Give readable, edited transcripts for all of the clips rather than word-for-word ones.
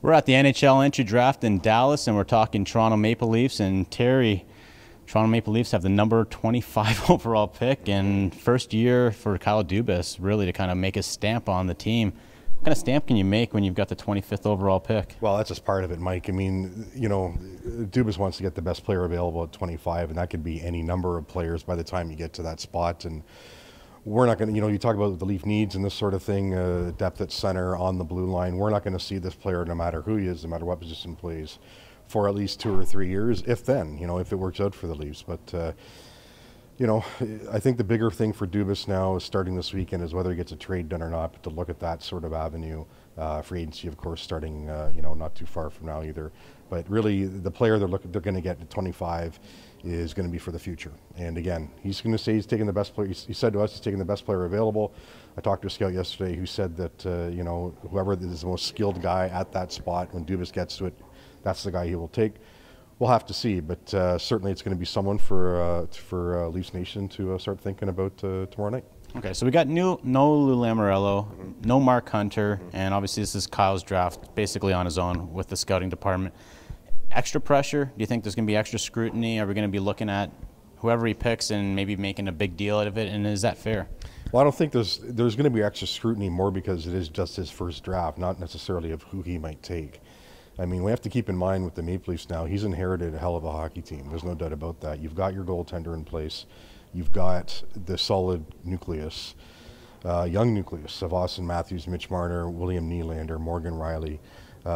We're at the NHL entry draft in Dallas, and we're talking Toronto Maple Leafs. And Terry, Toronto Maple Leafs have the number 25 overall pick, and first year for Kyle Dubas, really to kind of make a stamp on the team. What kind of stamp can you make when you've got the 25th overall pick? Well, that's just part of it, Mike. I mean, you know, Dubas wants to get the best player available at 25, and that could be any number of players by the time you get to that spot. And we're not going to, you talk about what the Leaf needs and this sort of thing, depth at center, on the blue line. We're not going to see this player, no matter who he is, no matter what position he plays, for at least 2 or 3 years, if then, if it works out for the Leafs. But, I think the bigger thing for Dubas now is starting this weekend is whether he gets a trade done or not, but to look at that sort of avenue. Free agency, of course, starting, not too far from now either. But really, the player they're going to get at 25 is going to be for the future. And again, he's going to say he's taking the best player. He said to us he's taking the best player available. I talked to a scout yesterday who said that, whoever is the most skilled guy at that spot, when Dubas gets to it, that's the guy he will take. We'll have to see, but certainly it's going to be someone for Leafs Nation to start thinking about tomorrow night. Okay, so we got no Lou Lamoriello, no Mark Hunter, and obviously this is Kyle's draft, basically on his own with the scouting department. Extra pressure? Do you think there's going to be extra scrutiny? Are we going to be looking at whoever he picks and maybe making a big deal out of it? And is that fair? Well, I don't think there's going to be extra scrutiny, more because it is just his first draft, not necessarily of who he might take. I mean, we have to keep in mind with the Maple Leafs now, he's inherited a hell of a hockey team. There's no doubt about that. You've got your goaltender in place. You've got the solid nucleus, young nucleus of Austin Matthews, Mitch Marner, William Nylander, Morgan Rielly,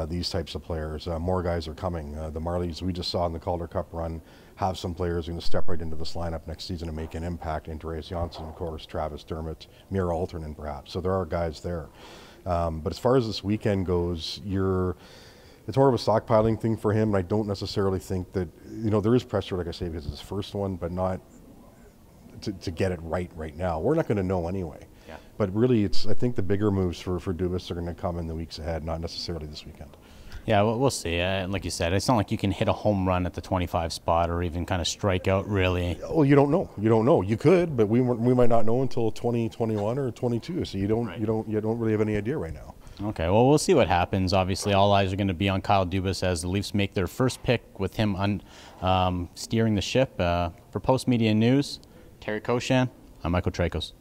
these types of players. More guys are coming. The Marlies, we just saw in the Calder Cup run, have some players who are going to step right into this lineup next season and make an impact. Andreas Johnsson, of course, Travis Dermott, Mira Alternan, perhaps. So there are guys there. But as far as this weekend goes, it's more of a stockpiling thing for him. And I don't necessarily think that, there is pressure, like I say, because it's his first one, but not to get it right now. We're not going to know anyway. Yeah. But really, I think the bigger moves for Dubas are going to come in the weeks ahead, not necessarily this weekend. Yeah, we'll see. Like you said, it's not like you can hit a home run at the 25 spot or even kind of strike out, really. Well, you don't know. You could, but we might not know until 2021 or 22. So you don't really have any idea right now. Okay, well, we'll see what happens. Obviously, all eyes are going to be on Kyle Dubas as the Leafs make their first pick with him steering the ship. For Post Media News, Terry Koshan, I'm Michael Tracos.